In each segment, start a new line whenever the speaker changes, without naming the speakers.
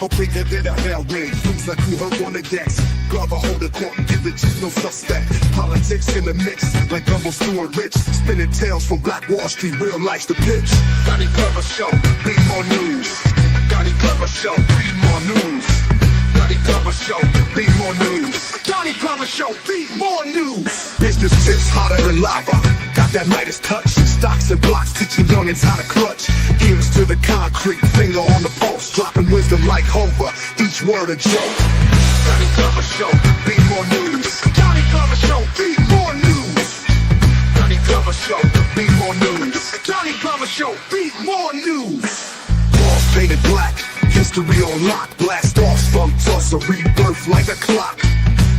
Quicker than a hell rain, moves like who hurt on the decks. Glove a hold the court and give the chief no suspect. Politics in the mix, like Gumbo Stewart Rich. Spinning tales from Black Wall Street, real life's the pitch. Donnie Glover Show, read more news. Donnie Glover Show, read more news. Donnie Glover Show, read more news. Donnie Glover Show, read more news. Business tips hotter than lava. Got that Midas touch. Stocks and blocks teaching youngins how to clutch. Ears to the concrete, finger on the pulse. Dropping wisdom like Homer, each word a joke. Donnie Glover Show, read more news. Donnie Glover Show, read more news. Donnie Glover Show, read more news. Donnie Glover Show, read more news. Walls painted black, history on lock. Blast off, spunk toss, a rebirth like a clock.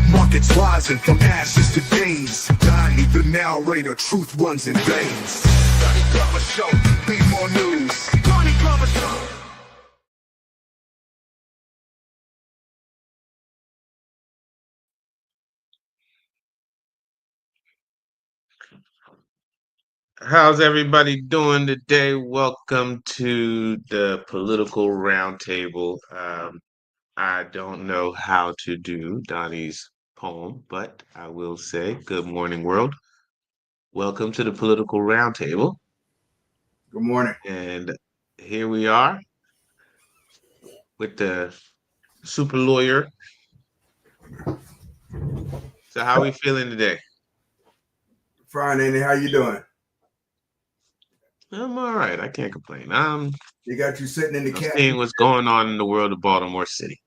Markets rising from ashes to gains. Donnie the narrator, truth runs in veins. Donnie Glover Show, read more news. Donnie Glover Show.
How's everybody doing today? Welcome to the Political Roundtable. I don't know how to do Donnie's poem, but I will say good morning, world. Welcome to the Political Roundtable.
Good morning.
And here we are with the super lawyer. So how are we feeling today?
Fine, Andy. How you doing?
I'm all right. I can't complain.
They got you sitting in the captain's
seeing what's going on in the world of Baltimore City.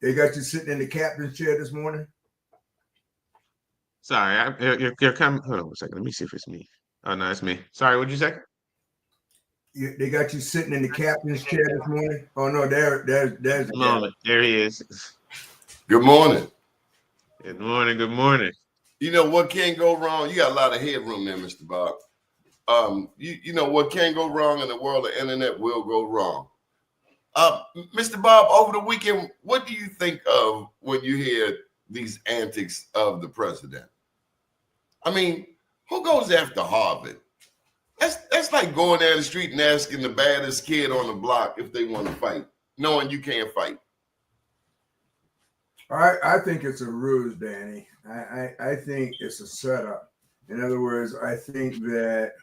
They got you sitting in the captain's chair this morning?
Sorry, you're coming. Hold on a second. Let me see if it's me. Oh, no, it's me. Sorry, what'd you say?
They got you sitting in the captain's chair this morning? Oh, no, there's the
moment. There he is.
Good morning.
Good morning. Good morning.
You know what can't go wrong? You got a lot of headroom there, Mr. Bob. You know what can go wrong in the world of internet will go wrong. Mr. Bob, over the weekend, what do you think of when you hear these antics of the president? I mean, who goes after Harvard? That's like going down the street and asking the baddest kid on the block if they want to fight, knowing you can't fight.
I think it's a ruse, Danny. I think it's a setup. In other words, I think that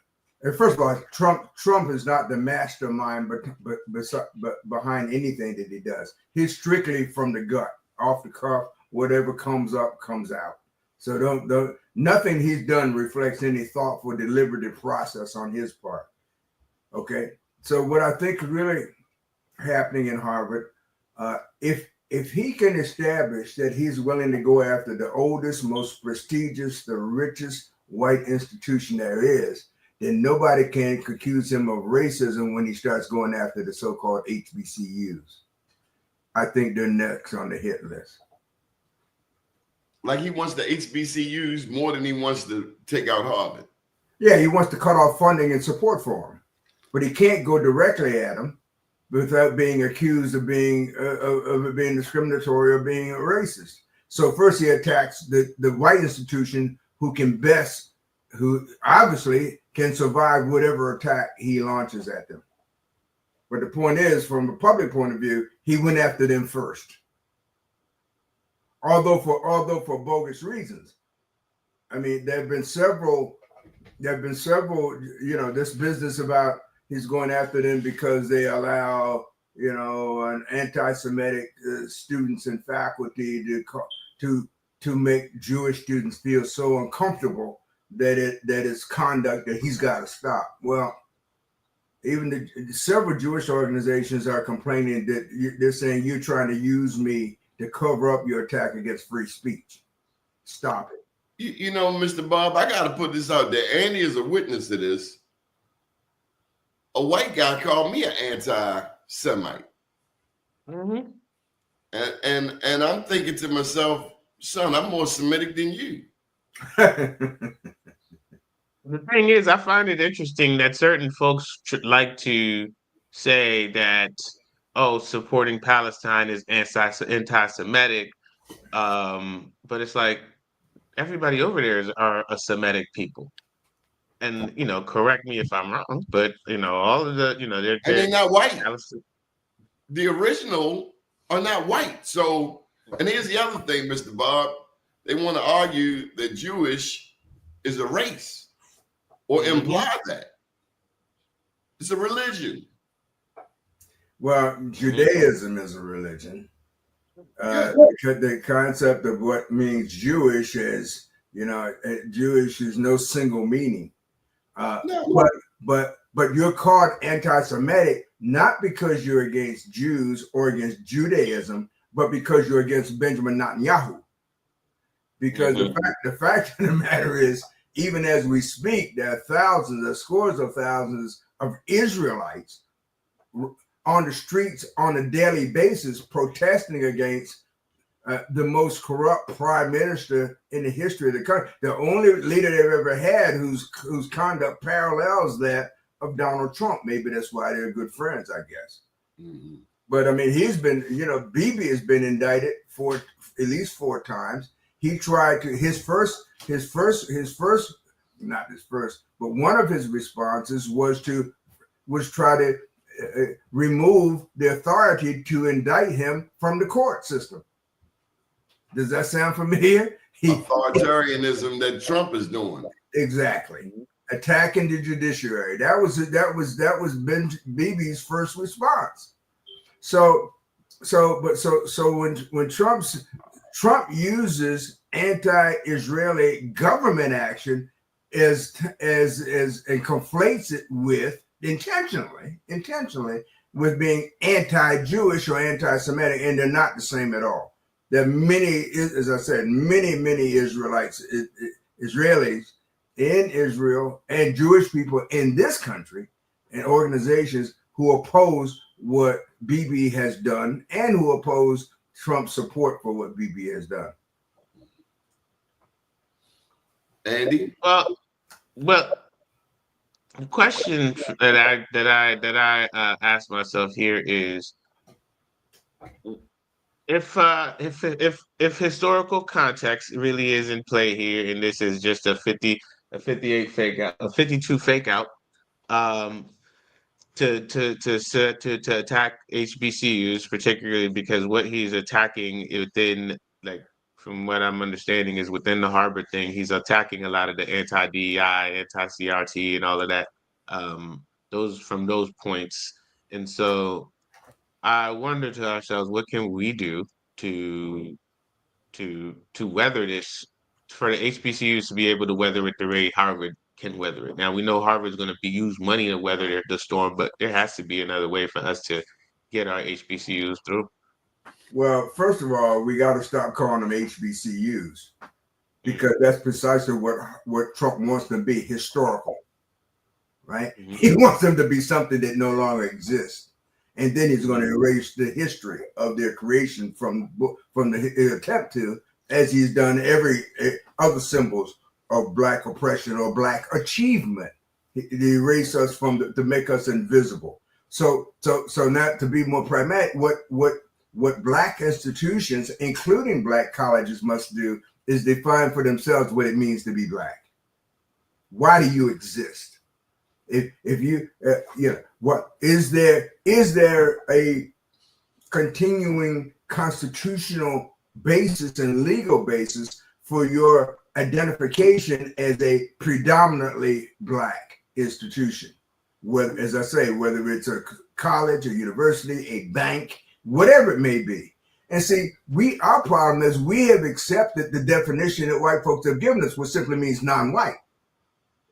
first of all, Trump is not the mastermind, but behind anything that he does, he's strictly from the gut, off the cuff. Whatever comes up comes out. So don't nothing he's done reflects any thoughtful, deliberative process on his part. Okay. So what I think is really happening in Harvard, if he can establish that he's willing to go after the oldest, most prestigious, the richest white institution there is, then nobody can accuse him of racism when he starts going after the so-called HBCUs. I think they're next on the hit list.
Like he wants the HBCUs more than he wants to take out Harvard.
Yeah, he wants to cut off funding and support for them, but he can't go directly at them without being accused of being discriminatory or being racist. So first he attacks the white institution who obviously can survive whatever attack he launches at them. But the point is, from a public point of view, he went after them first. Although for bogus reasons. I mean, there have been several, this business about he's going after them because they allow, an anti-Semitic students and faculty to make Jewish students feel so uncomfortable that it's conduct that he's got to stop. Well, even several Jewish organizations are complaining that they're saying you're trying to use me to cover up your attack against free speech. Stop it.
You know, Mr. Bob, I got to put this out there. Andy is a witness to this. A white guy called me an anti-Semite.
Mm-hmm.
And I'm thinking to myself, son, I'm more Semitic than you.
The thing is, I find it interesting that certain folks like to say that, supporting Palestine is anti-Semitic, but it's like everybody over there are a Semitic people. And, correct me if I'm wrong, but, all of the,
and they're not white. the original are not white. So, and here's the other thing, Mr. Bob. They want to argue that Jewish is a race or imply that. It's a religion.
Well, Judaism is a religion. Because the concept of what means Jewish is, Jewish is no single meaning.
No.
But you're called anti-Semitic not because you're against Jews or against Judaism, but because you're against Benjamin Netanyahu. Because the fact of the matter is, even as we speak, there are thousands, or scores of thousands of Israelites on the streets on a daily basis protesting against the most corrupt prime minister in the history of the country. The only leader they've ever had whose conduct parallels that of Donald Trump. Maybe that's why they're good friends, I guess. Mm-hmm. But I mean, he's been, Bibi has been indicted for at least 4 times. He tried to but one of his responses was try to remove the authority to indict him from the court system. Does that sound familiar?
Authoritarianism that Trump is doing.
Exactly. Attacking the judiciary. That was Bibi's first response. So when Trump uses anti-Israeli government action and conflates it with intentionally with being anti-Jewish or anti-Semitic, and they're not the same at all. There are many, as I said, many Israelis in Israel and Jewish people in this country and organizations who oppose what Bibi has done and who oppose Trump's support for what Bibi has done.
Andy?
Well, the question that I ask myself here is, if historical context really is in play here, and this is just a 58 fake out, a 52 fake out, to attack HBCUs, particularly because what he's attacking within, like, from what I'm understanding, is within the Harvard thing, he's attacking a lot of the anti-DEI, anti-CRT, and all of that, those points. And so I wonder to ourselves, what can we do to weather this, for the HBCUs to be able to weather it the way Harvard can weather it. Now, we know Harvard's going to use money to weather the storm, but there has to be another way for us to get our HBCUs through.
Well, first of all, we got to stop calling them HBCUs, because that's precisely what Trump wants them to be, historical, right? Mm-hmm. He wants them to be something that no longer exists. And then he's going to erase the history of their creation from the attempt to, as he's done every other symbols of Black oppression or Black achievement. He erase us to make us invisible. So not to be more pragmatic, what Black institutions, including Black colleges, must do is define for themselves what it means to be Black. Why do you exist? If you what is there a continuing constitutional basis and legal basis for your identification as a predominantly Black institution? Whether, as I say, whether it's a college, a university, a bank, whatever it may be. And see, our problem is we have accepted the definition that white folks have given us, which simply means non-white.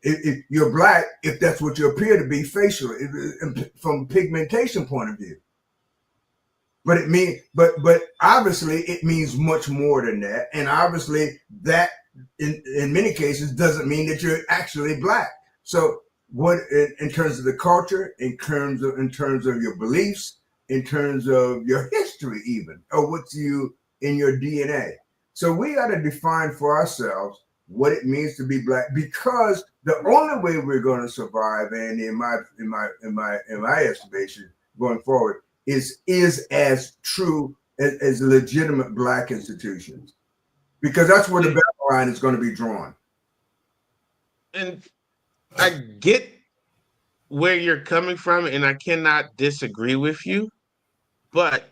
If you're Black, if that's what you appear to be facially, from a pigmentation point of view. But obviously it means much more than that. And obviously that in many cases doesn't mean that you're actually Black. So what, in terms of the culture, in terms of your beliefs, in terms of your history even, or what's in your DNA. So we got to define for ourselves what it means to be Black, because the only way we're going to survive, and in my estimation going forward, is as true as legitimate Black institutions, because that's where the battle line is going to be drawn.
And I get where you're coming from, and I cannot disagree with you. But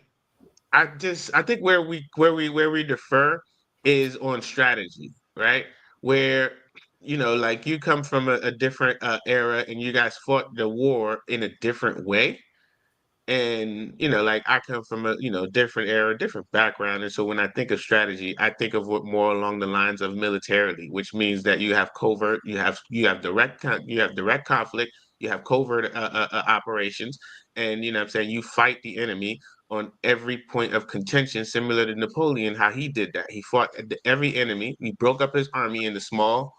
I think where we differ is on strategy, right? Where like you come from a different era and you guys fought the war in a different way. And like I come from a different era, different background, and so when I think of strategy, I think of what more along the lines of militarily, which means that you have covert, you have direct conflict, you have covert operations, and what I'm saying, you fight the enemy on every point of contention, similar to Napoleon, how he did that. He fought every enemy. He broke up his army into small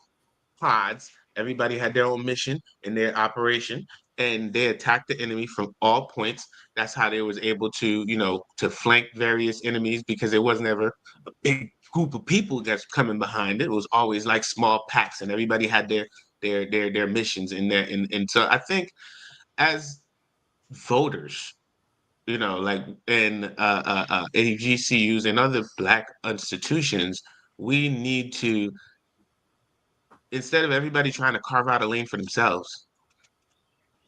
pods. Everybody had their own mission and their operation, and they attacked the enemy from all points. That's how they was able to, to flank various enemies because it wasn't ever a big group of people that's coming behind it. It was always like small packs, and everybody had their missions in there. And so I think as voters, like in HBCUs and other Black institutions, we need to, instead of everybody trying to carve out a lane for themselves,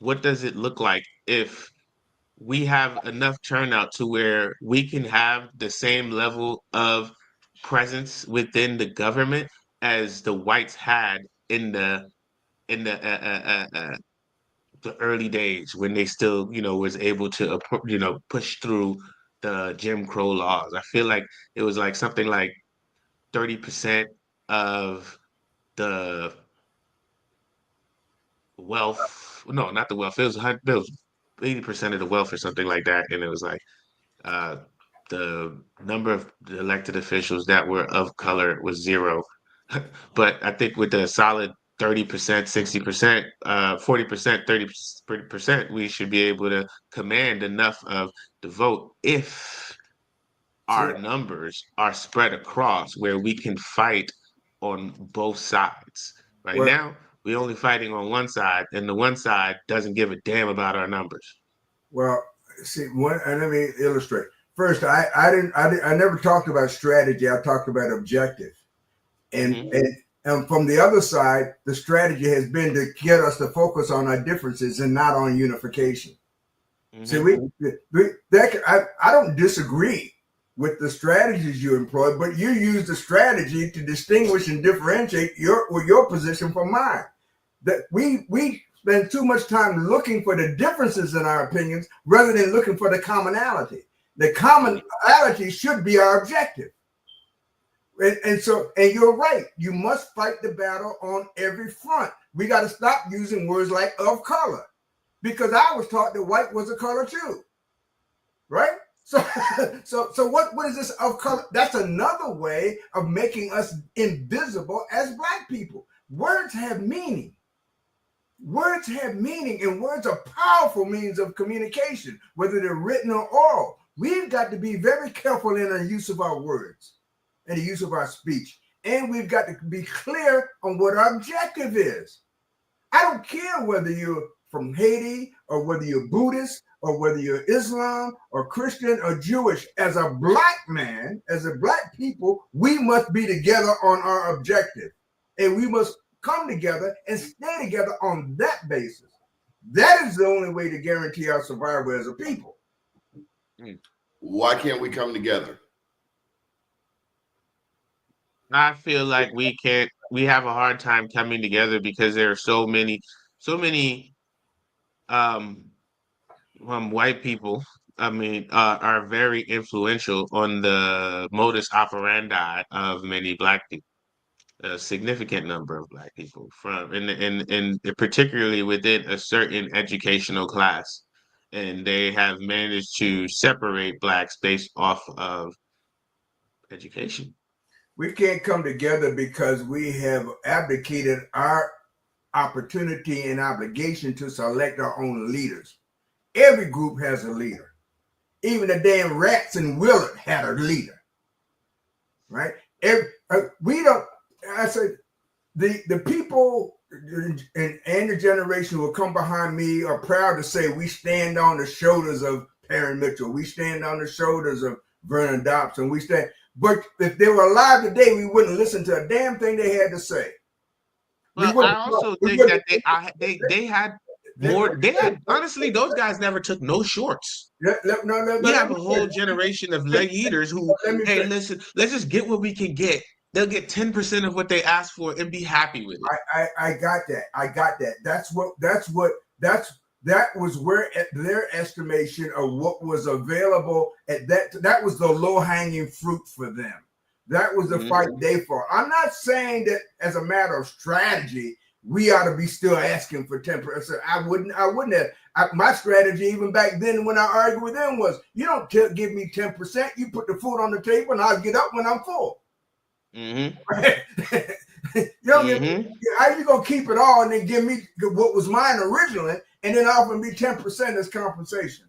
what does it look like if we have enough turnout to where we can have the same level of presence within the government as the whites had in the early days when they still was able to push through the Jim Crow laws. I feel like it was like something like 30% of the wealth. No, not the wealth. It was 80% of the wealth or something like that. And it was like uh, the number of the elected officials that were of color was zero. But I think with the solid 30%, 60%, 40%, 30%, we should be able to command enough of the vote if
See,
our numbers are spread across where we can fight on both sides. Right
well,
now, we're only fighting on one side, and the one side doesn't give a damn about our numbers.
well, see, and let me illustrate. First, I never talked about strategy. I talked about objective. And,
Hmm.
and from the other side, the strategy has been to get us to focus on our differences and not on unification. See,
Hmm.
I don't disagree with the strategies you employ, but you use the strategy to distinguish and differentiate your position from mine. That we spend too much time looking for the differences in our opinions rather than looking for the commonality. The commonality should be our objective. And you're right. You must fight the battle on every front. We got to stop using words like of color, because I was taught that white was a color too, right? So, so what is this of color? That's another way of making us invisible as Black people. Words have meaning. Words have meaning, and words are powerful means of communication, whether they're written or oral. We've got to be very careful in the use of our words and the use of our speech. And we've got to be clear on what our objective is. I don't care whether you're from Haiti or whether you're Buddhist or whether you're Islam or Christian or Jewish. As a Black man, as a Black people, we must be together on our objective. And we must come together and stay together on that basis. That is the only way to guarantee our survival as a people.
Why can't we come together?
I feel like we can't. We have a hard time coming together because there are so many um, white people. I mean, are very influential on the modus operandi of many Black people. A significant number of Black people from, and particularly within a certain educational class, and they have managed to separate Blacks based off of education.
We can't come together because we have abdicated our opportunity and obligation to select our own leaders. Every group has a leader. Even the damn rats in Willard had a leader, right? We don't. I said the people and the generation who will come behind me are proud to say we stand on the shoulders of Perry Mitchell. We stand on the shoulders of Vernon Dobson. We stand. But if they were alive today, we wouldn't listen to a damn thing they had to say.
Well, I also think that they had more. They had honestly, those guys never took no shorts. We have a whole generation of leg eaters who, hey, listen, let's just get what we can get. They'll get 10% of what they ask for and be happy with it.
I got that. I got that. That was where their estimation of what was available at that was the low-hanging fruit for them. That was the fight they fought. I'm not saying that as a matter of strategy, we ought to be still asking for 10%. I wouldn't have. My strategy even back then when I argued with them was, you don't give me 10%. You put the food on the table and I'll get up when I'm full.
Mm-hmm.
How you gonna keep it all and then give me what was mine originally and then offer me 10% as compensation?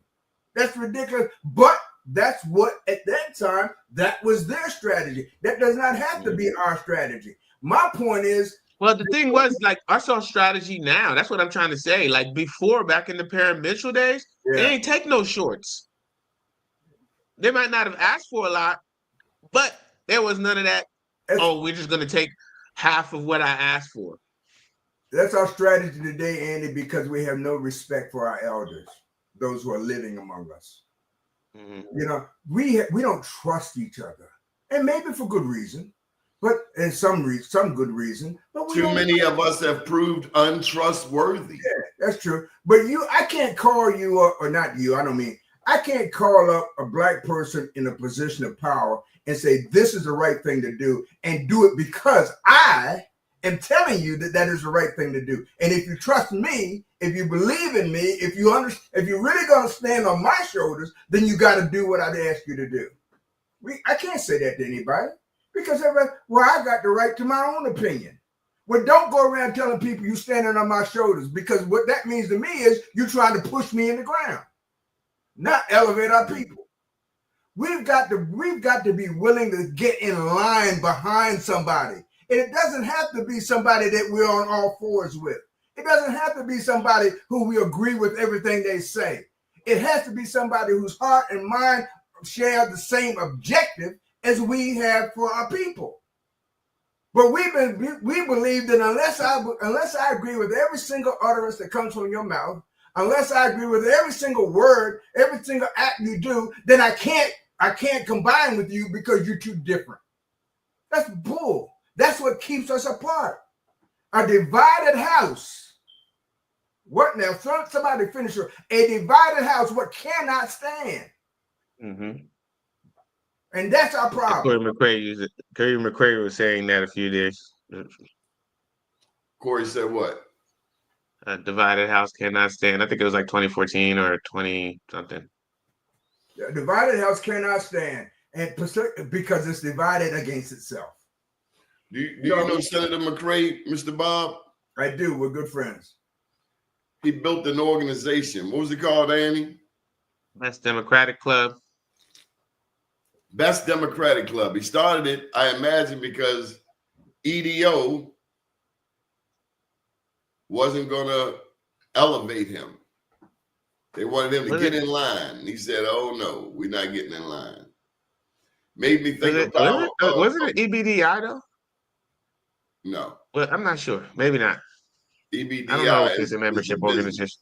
That's ridiculous. But that's what at that time that was their strategy. That does not have to be our strategy. My point is,
well, the thing was, like, that's our strategy now. That's what I'm trying to say. Like before, back in the Parent Mitchell days, they ain't take no shorts. They might not have asked for a lot, but there was none of that. Oh, we're just going to take half of what I asked for.
That's our strategy today, Andy, because we have no respect for our elders, those who are living among us. Mm-hmm. You know, we don't trust each other, and maybe for good reason, but in some good reason. But
too many of us have proved untrustworthy.
Yeah, that's true. But I can't call you up, or not you. I can't call up a black person in a position of power and say, this is the right thing to do, and do it because I am telling you that is the right thing to do. And if you trust me, if you believe in me, if you're really going to stand on my shoulders, then you got to do what I'd ask you to do. I can't say that to anybody because I got the right to my own opinion. Well, don't go around telling people you standing on my shoulders, because what that means to me is you're trying to push me in the ground, not elevate our people. We've got to be willing to get in line behind somebody. And it doesn't have to be somebody that we're on all fours with. It doesn't have to be somebody who we agree with everything they say. It has to be somebody whose heart and mind share the same objective as we have for our people. But we believe that unless I agree with every single utterance that comes from your mouth, unless I agree with every single word, every single act you do, then I can't combine with you because you're too different. That's bull. That's what keeps us apart. A divided house. What now? Somebody finish it. A divided house, what cannot stand. Mm-hmm. And that's our problem.
Corey McCray was saying that a few days.
Corey said what?
A divided house cannot stand. I think it was like 2014 or 20 something.
A divided house cannot stand, and because it's divided against itself.
Do you know Senator McCray, Mr. Bob?
I do. We're good friends.
He built an organization. What was it called, Annie?
Best Democratic Club.
Best Democratic Club. He started it, I imagine, because EDO wasn't going to elevate him. They wanted him to get in line. He said, oh, no, we're not getting in line. Made me think about...
Wasn't it EBDI, though?
No.
Well, I'm not sure. Maybe not.
EBDI
I don't know if it's a membership organization.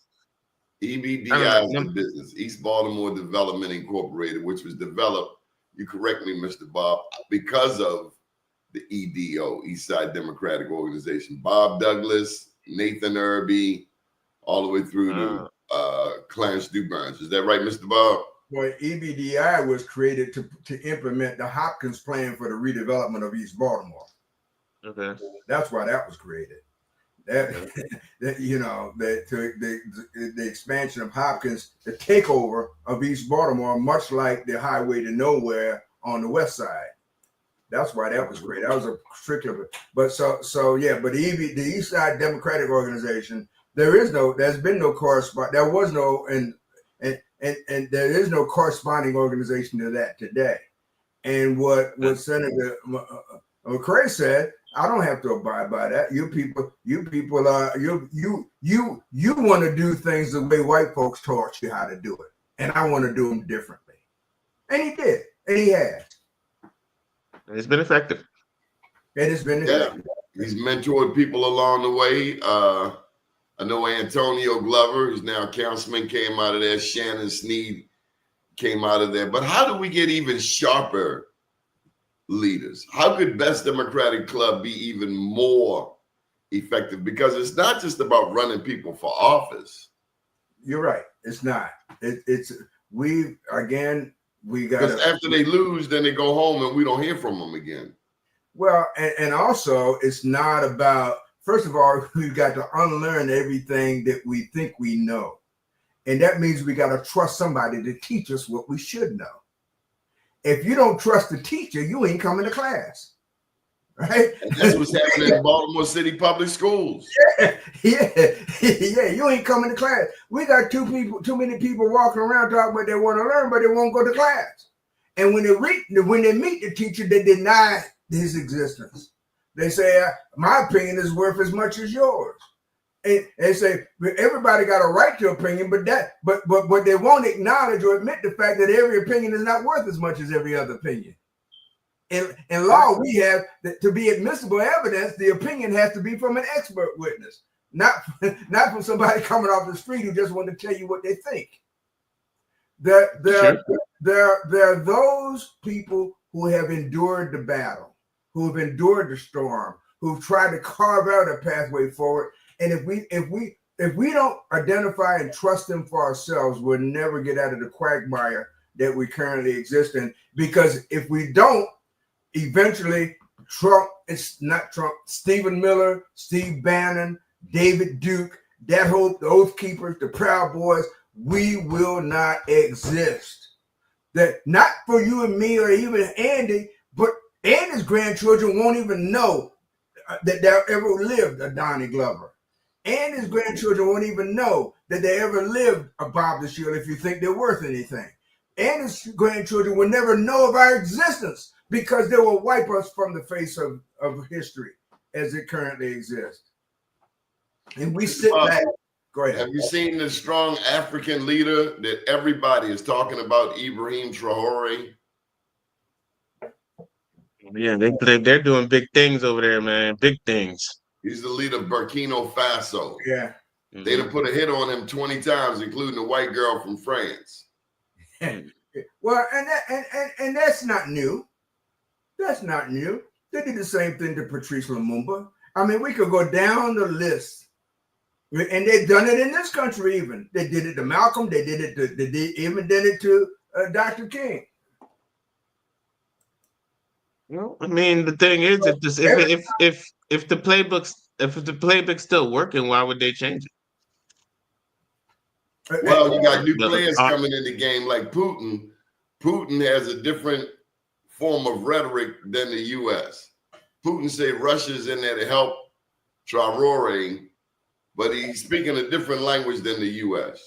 EBDI is the business. East Baltimore Development Incorporated, which was developed, you correct me, Mr. Bob, because of the EDO, East Side Democratic Organization. Bob Douglas, Nathan Irby, all the way through to Clarence DuBurns. Is that right, Mr. Bob?
Well, EBDI was created to implement the Hopkins plan for the redevelopment of East Baltimore.
Okay.
That's why that was created. The expansion of Hopkins, the takeover of East Baltimore, much like the highway to nowhere on the west side. That's why that was created. That was a strictly, but the East Side Democratic Organization, there's been no corresponding. There was no and there is no corresponding organization to that today. And what Senator McCray said, I don't have to abide by that. You people want to do things the way white folks taught you how to do it, and I want to do them differently. And he did, and he has.
It's been effective.
It has been effective.
He's mentored people along the way. I know Antonio Glover, who's now a councilman, came out of there. Shannon Sneed came out of there. But how do we get even sharper leaders? How could Best Democratic Club be even more effective? Because it's not just about running people for office.
You're right. It's not. We got.
Because after they lose, then they go home and we don't hear from them again.
Well, and also it's not about. First of all, we've got to unlearn everything that we think we know, and that means we got to trust somebody to teach us what we should know. If you don't trust the teacher, you ain't coming to class, right?
And that's what's happening in Baltimore City public schools.
Yeah. You ain't coming to class. We got too many people walking around talking about they want to learn, but they won't go to class. And when they meet the teacher, they deny his existence. They say, my opinion is worth as much as yours. And they say everybody got a right to opinion, but they won't acknowledge or admit the fact that every opinion is not worth as much as every other opinion. In law, we have that to be admissible evidence, the opinion has to be from an expert witness, not from somebody coming off the street who just want to tell you what they think. There are those people who have endured the battle, who have endured the storm, who've tried to carve out a pathway forward. And if we don't identify and trust them for ourselves, we'll never get out of the quagmire that we currently exist in. Because if we don't, eventually Stephen Miller, Steve Bannon, David Duke, the Oath Keepers, the Proud Boys, we will not exist. That not for you and me or even Andy, but Andy's grandchildren won't even know that there ever lived a Doni Glover. And his grandchildren won't even know that they ever lived a Bob the Shield if you think they're worth anything. And his grandchildren will never know of our existence because they will wipe us from the face of history as it currently exists. And we sit back. Go ahead.
Have you seen the strong African leader that everybody is talking about, Ibrahim Traore?
Yeah, they're doing big things over there, man. Big things.
He's the leader of Burkina Faso.
Yeah.
Mm-hmm.
They'd have put a hit on him 20 times, including a white girl from France.
Well, and that's not new. That's not new. They did the same thing to Patrice Lumumba. I mean, we could go down the list. And they've done it in this country even. They did it to Malcolm. They did it to, they even did it to Dr. King.
Well, I mean, the thing is, if the playbook's still working, why would they change it?
Well, you got new players coming in the game like Putin. Putin has a different form of rhetoric than the U.S. Putin say Russia's in there to help Traore, but he's speaking a different language than the U.S.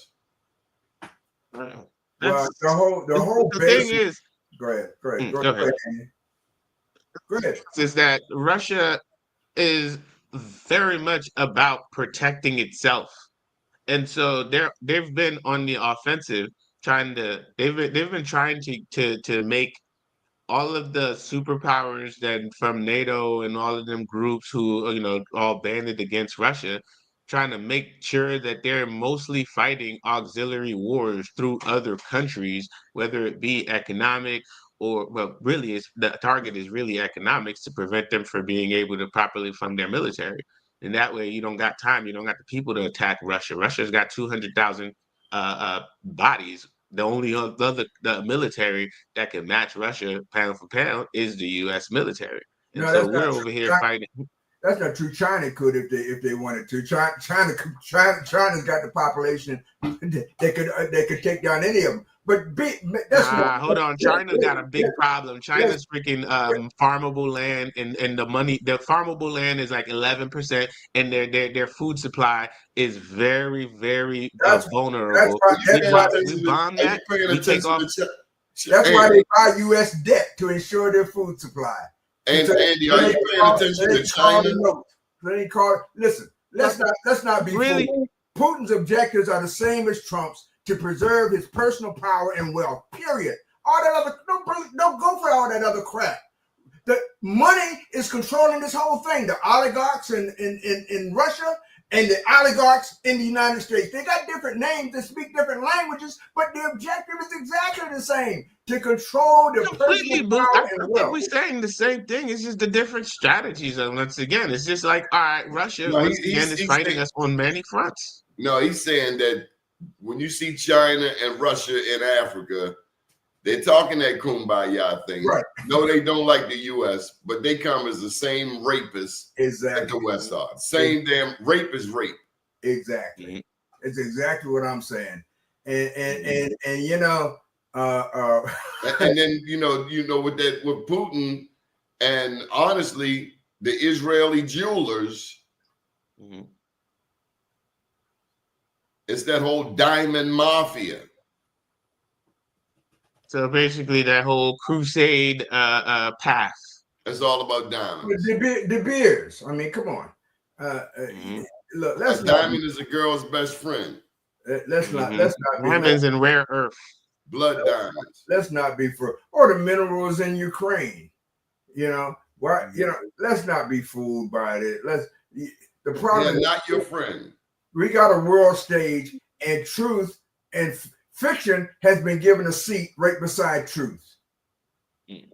Well, the whole
thing is,
go ahead. Go ahead.
Is that Russia is very much about protecting itself, and so they've been on the offensive, they've been trying to make all of the superpowers from NATO and all of them groups who all banded against Russia, trying to make sure that they're mostly fighting auxiliary wars through other countries, whether it be economic or, well, really the target is really economics, to prevent them from being able to properly fund their military. And that way you don't got time, you don't got the people to attack Russia. Russia's got 200,000 bodies. The only other military that can match Russia pound for pound is the U.S. military. And so we're over here fighting.
That's not true. China could if they wanted to. China's got the population they could take down any of them. But
hold on, China's got a big problem. China's freaking farmable land, and the farmable land is like 11%, and their food supply is very, very vulnerable. We bomb that. We take off.
That's why they buy U.S. debt to ensure their food supply.
And Andy, are you paying attention to China?
Listen, let's not be
really
fooled. Putin's objectives are the same as Trump's, to preserve his personal power and wealth. Period. All that other don't go for all that other crap. The money is controlling this whole thing. The oligarchs in Russia and the oligarchs in the United States. They got different names, they speak different languages, but the objective is exactly the same: to control the
Completely,
personal
but
power
I
and
think
wealth.
we're saying the same thing. It's just the different strategies. And once again, it's just like, all right, Russia
No,
once again is
he's
fighting
saying,
us on many fronts.
no, he's saying that when you see China and Russia in Africa, they're talking that kumbaya thing.
Right.
No, they don't like the U.S., but they come as the same rapists that
Exactly.
the West are. Same damn rape is rape.
Exactly.
Mhm.
It's exactly what I'm saying. And
Mhm.
you know,
And then with Putin, and honestly, the Israeli jewelers,
Mhm.
it's that whole diamond mafia.
So basically, that whole crusade path.
It's all about diamonds.
De Beers. I mean, come on.
Mhm.
Look,
A diamond is a girl's best friend.
let's not be
Diamonds and rare earth.
Blood diamonds.
let's not be for or the minerals in Ukraine. You know why? You know, let's not be fooled by it. The problem
They're
is
not your friend.
we got a world stage, and truth and fiction has been given a seat right beside truth.
Mhm.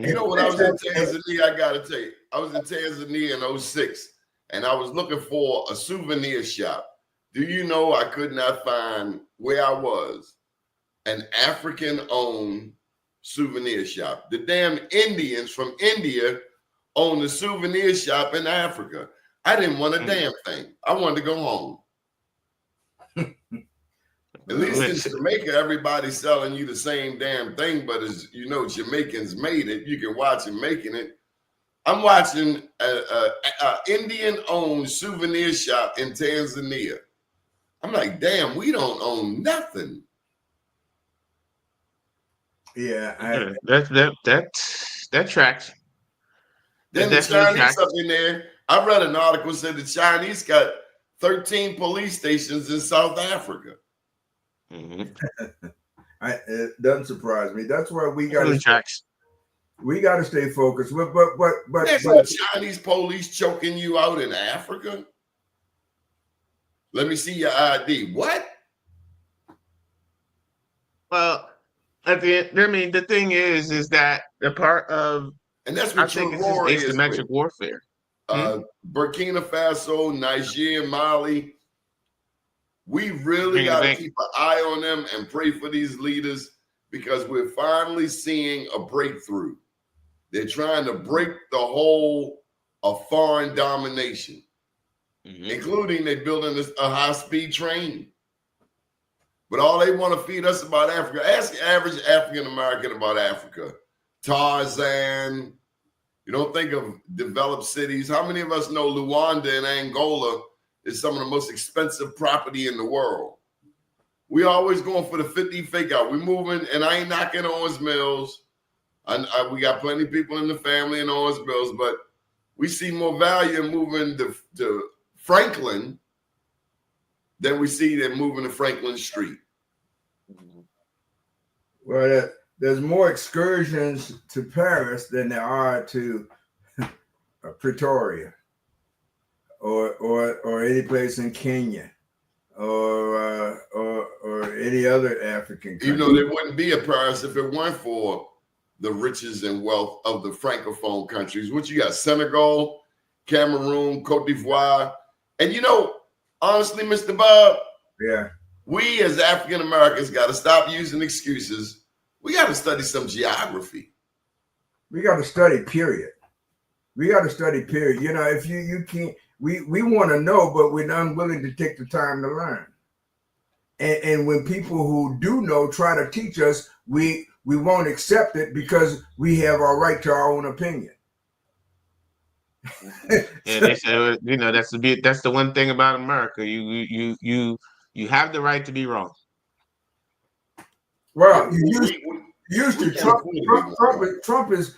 You know, when I was in Tanzania, I got to tell you, I was in Tanzania in 06, and I was looking for a souvenir shop. Do you know I could not find where I was an African-owned souvenir shop? The damn Indians from India own the souvenir shop in Africa. I didn't want a damn thing. I wanted to go home. At least in Jamaica, everybody's selling you the same damn thing, but as you know, Jamaicans made it. You can watch them making it. I'm watching a Indian-owned souvenir shop in Tanzania. I'm like, damn, we don't own nothing.
Yeah,
that tracks.
Then the Chinese up in there. I read an article said the Chinese got 13 police stations in South Africa.
Mhm.
It doesn't surprise me. That's why we got
tracks.
We got to stay focused. But
There's no Chinese police choking you out in Africa. Let me see your ID. What?
Well, the thing is that the part of,
And that's
I
what
think
your
it's just
roar is
asymmetric
with.
warfare.
Burkina Faso, Niger, Mali. We really
Bring it
got to
back.
keep an eye on them and pray for these leaders because we're finally seeing a breakthrough. They're trying to break the whole of foreign domination, including they're building a high-speed train. But all they want to feed us about Africa. Ask the average African American about Africa. Tarzan. You don't think of developed cities. How many of us know Luanda in Angola is some of the most expensive property in the world? We always going for the 50 fake out. We moving, and I ain't knocking Owens Mills. We got plenty of people in the family in Owens Mills, but we see more value in moving to Franklin than we see them moving to Franklin Street.
Well, there's more excursions to Paris than there are to Pretoria or any place in Kenya or any other African country.
Even though there wouldn't be a Paris if it weren't for the riches and wealth of the Francophone countries. What you got? Senegal, Cameroon, Cote d'Ivoire. And honestly, Mr. Bob,
yeah,
we as African Americans got to stop using excuses. We got to study some geography.
We got to study, period. We got to study, period. If you can't, we want to know, but we're unwilling to take the time to learn. And when people who do know try to teach us, we won't accept it because we have our right to our own opinion.
Yeah, they say, that's the one thing about America. You have the right to be wrong.
Well, Trump is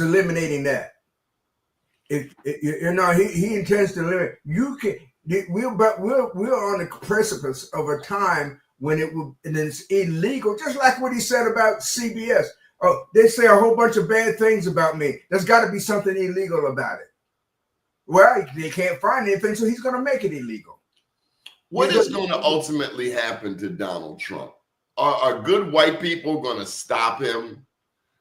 eliminating that. He intends to limit. We're on the precipice of a time when it's illegal, just like what he said about CBS. Oh, they say a whole bunch of bad things about me. There's got to be something illegal about it. Well, they can't find anything, so he's going to make it illegal.
What is going to ultimately happen to Donald Trump? Are good white people going to stop him?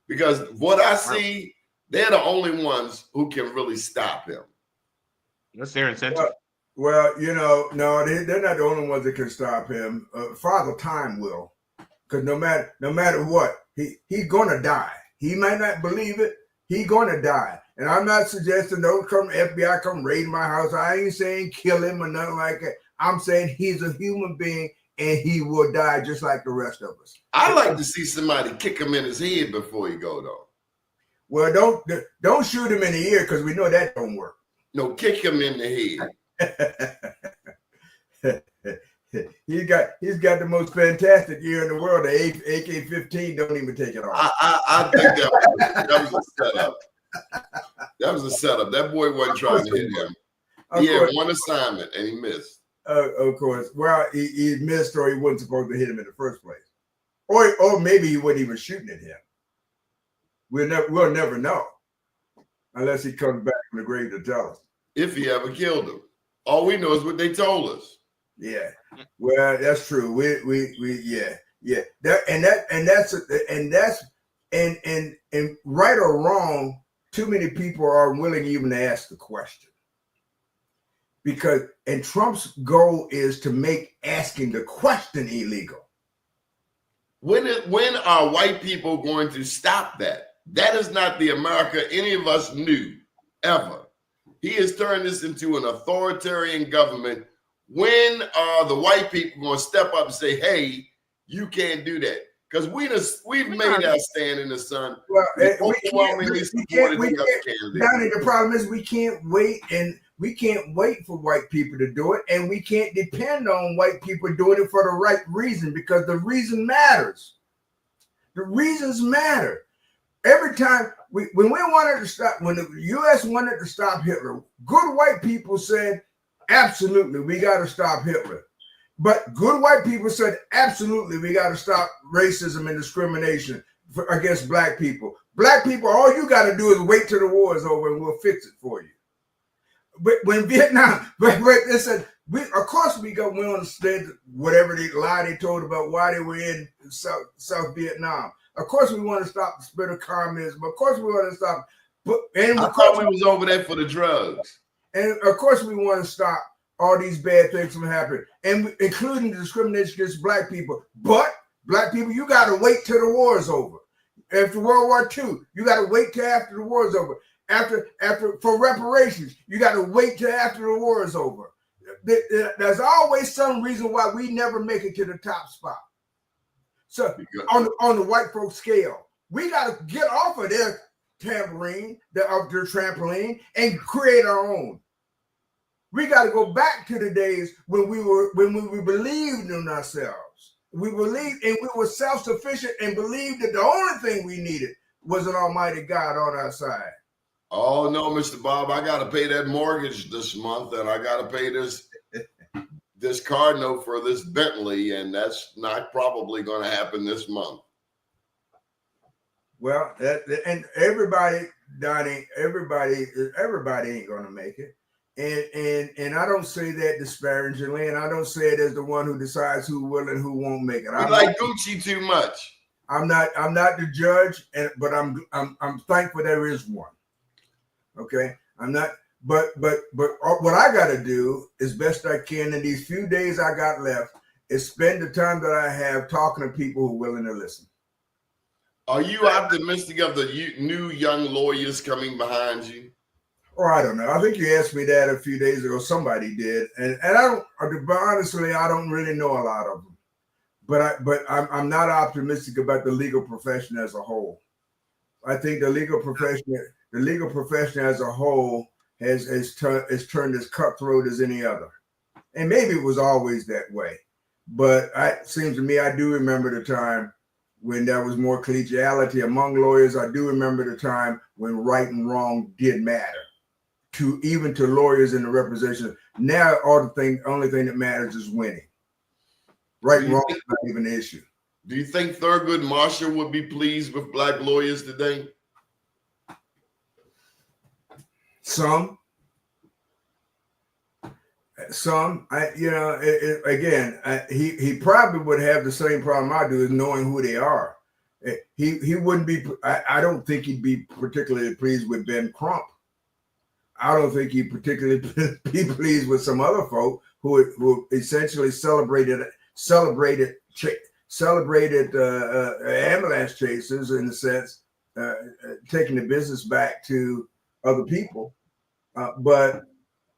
Because what I see, they're the only ones who can really stop him.
That's their incentive.
Well, you know, no, they're not the only ones that can stop him. Father Time will, because no matter what, he's gonna die. He might not believe it. He's gonna die. And I'm not suggesting don't come FBI come raid my house. I ain't saying kill him or nothing like that. I'm saying he's a human being and he will die just like the rest of us.
I'd like to see somebody kick him in his head before he go though.
Well, don't shoot him in the ear because we know that don't work.
No, kick him in the head.
He's got the most fantastic ear in the world. The AK-15 don't even take it off.
I think that was a setup. That was a setup. That boy wasn't trying to hit him. He had one assignment and he missed.
Of course. Well, he missed, or he wasn't supposed to hit him in the first place, or maybe he wasn't even shooting at him. We'll never know unless he comes back from the grave to tell us.
If he ever killed him. All we know is what they told us.
Yeah. Well, that's true. Yeah. And right or wrong, too many people are willing even to ask the question. And Trump's goal is to make asking the question illegal.
When are white people going to stop that? That is not the America any of us knew ever. He has turned this into an authoritarian government. When are the white people going to step up and say, hey, you can't do that? Because we've made our stand in the sun.
Well,
Donnie,
the problem is we can't wait for white people to do it, and we can't depend on white people doing it for the right reason, because the reason matters. The reasons matter. Every time when the U.S. wanted to stop Hitler, good white people said, absolutely, we got to stop Hitler. But good white people said, absolutely, we got to stop racism and discrimination against black people. Black people, all you got to do is wait till the war is over and we'll fix it for you. But when Vietnam, they said, of course we understand whatever they lie they told about why they were in South Vietnam. Of course we want to stop the spread of communism. Of course we want to stop.
I thought we was over there for the drugs.
And of course we want to stop all these bad things from happening, and including the discrimination against black people. But black people, you got to wait till the war is over. After World War II, you got to wait till after the war is over. For reparations, you got to wait till after the war is over. There's always some reason why we never make it to the top spot. So on the white folk scale, we got to get off of their trampoline, and create our own. We got to go back to the days when we believed in ourselves. We believed, and we were self-sufficient and believed that the only thing we needed was an almighty God on our side.
Oh no, Mr. Bob, I got to pay that mortgage this month, and I got to pay this car note for this Bentley, and that's not probably going to happen this month.
Well, and everybody, Donnie, everybody ain't going to make it. And I don't say that disparagingly, and I don't say it as the one who decides who will and who won't make it.
I like Gucci too much.
I'm not the judge, but I'm thankful there is one. Okay, I'm not. But what I got to do as best I can in these few days I got left is spend the time that I have talking to people who are willing to listen.
Are you optimistic of the new young lawyers coming behind you?
Oh, I don't know. I think you asked me that a few days ago. Somebody did, and I don't. Honestly, I don't really know a lot of them. But I'm not optimistic about the legal profession as a whole. I think the legal profession as a whole has turned as cutthroat as any other, and maybe it was always that way. But it seems to me I do remember the time when there was more collegiality among lawyers. I do remember the time when right and wrong did matter. Even to lawyers in the representation. Now, only thing that matters is winning. Right and wrong is not even an issue.
Do you think Thurgood Marshall would be pleased with black lawyers today?
Some. Some, he probably would have the same problem I do, is knowing who they are. He wouldn't be. I don't think he'd be particularly pleased with Ben Crump. I don't think he'd particularly be pleased with some other folk who essentially celebrated ambulance chasers, in a sense, taking the business back to other people. But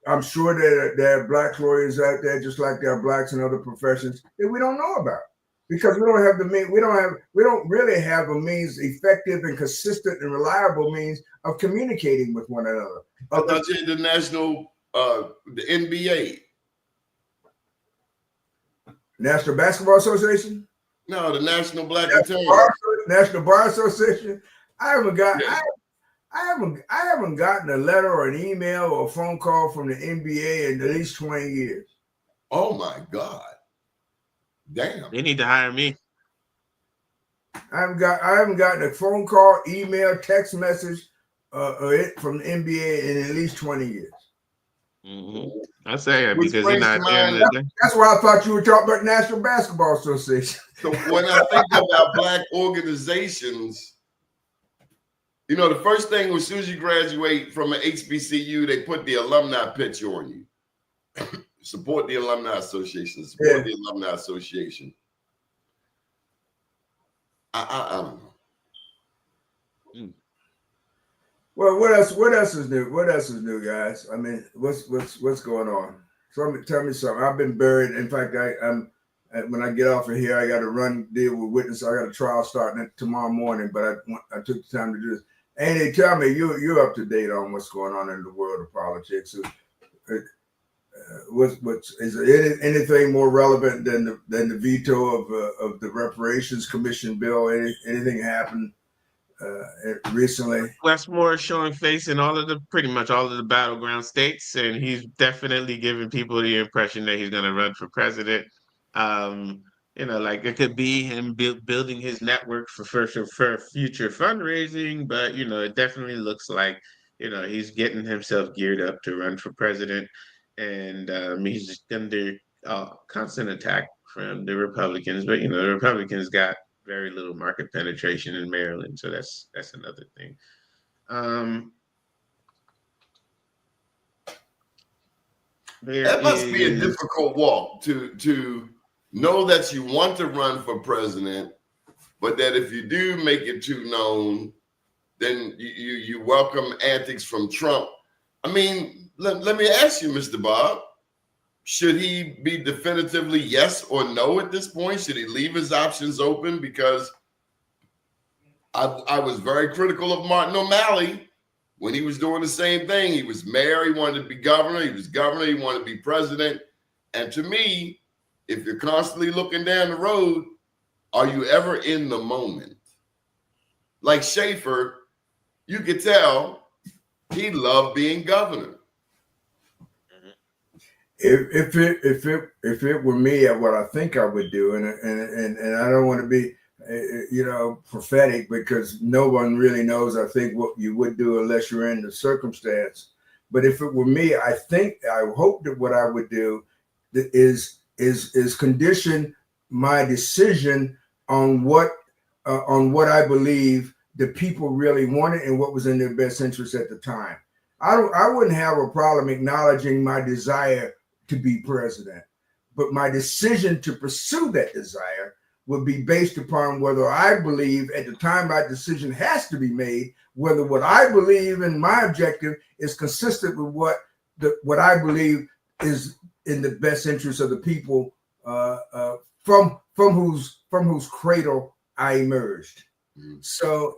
I'm sure that there are black lawyers out there, just like there are blacks in other professions, that we don't know about, because we don't have the means. We don't really have a means, effective and consistent and reliable means of communicating with one another.
I thought you had the the NBA,
National Basketball Association.
No, the National Black
National Bar Association. I haven't got.
Yeah.
I haven't gotten a letter or an email or a phone call from the NBA in at least 20 years.
Oh my God. Damn.
They need to hire me.
I haven't gotten a phone call, email, text message from the NBA in at least 20 years.
Mm-hmm. I say it
Which
because you're not there.
That's why I thought you were talking about National Basketball Association.
So when I think about black organizations, you know, the first thing, as soon as you graduate from an HBCU, they put the alumni picture on you. Support the Alumni Association. Support the Alumni Association. I don't know.
Well, what else is new? What else is new, guys? I mean, what's going on? Tell me something. I've been buried. In fact, when I get off of here, I got to deal with witnesses. I got a trial starting tomorrow morning, but I took the time to do this. Andy, tell me, you're up to date on what's going on in the world of politics. Is there anything more relevant than the veto of the Reparations Commission bill? Anything happened recently?
Westmore showing face in pretty much all of the battleground states, and he's definitely giving people the impression that he's going to run for president. You know, like it could be him building his network for future fundraising, but you know, it definitely looks like, you know, he's getting himself geared up to run for president, and he's just under constant attack from the Republicans. But you know, the Republicans got very little market penetration in Maryland, so that's another thing.
That must be a difficult walk to know that you want to run for president, but that if you do make it too known, then you welcome antics from Trump. I mean, let me ask you, Mr. Bob, should he be definitively yes or no at this point? Should he leave his options open? Because I was very critical of Martin O'Malley when he was doing the same thing. He was mayor, he wanted to be governor. He was governor, he wanted to be president. And to me, if you're constantly looking down the road, are you ever in the moment? Like Schaefer, you could tell he loved being governor.
If it were me, what I think I would do, and I don't want to be, prophetic, because no one really knows, I think, what you would do unless you're in the circumstance. But if it were me, I hope that what I would do is condition my decision on what I believe the people really wanted and what was in their best interest at the time. I wouldn't have a problem acknowledging my desire to be president, but my decision to pursue that desire would be based upon whether I believe at the time my decision has to be made, whether what I believe and my objective is consistent with what I believe is in the best interest of the people from whose cradle I emerged. So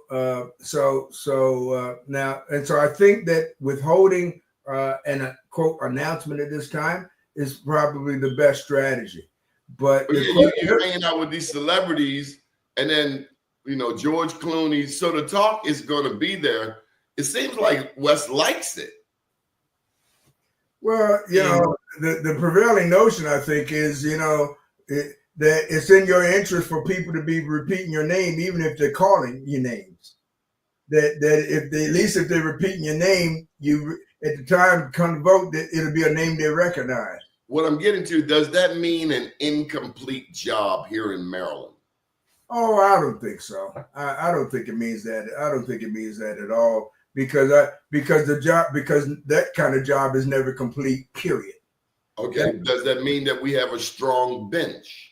now, and so I think that withholding an quote announcement at this time is probably the best strategy. But
you're hanging out with these celebrities, and then George Clooney. So the talk is going to be there. It seems like Wes likes it.
Well, the prevailing notion, I think, is that it's in your interest for people to be repeating your name, even if they're calling you names. That if they're repeating your name, you at the time come to vote, that it'll be a name they recognize.
what I'm getting to, does that mean an incomplete job here in Maryland?
Oh, I don't think so. I don't think it means that. I don't think it means that at all. Because that kind of job is never complete. Period.
Okay. Does that mean that we have a strong bench?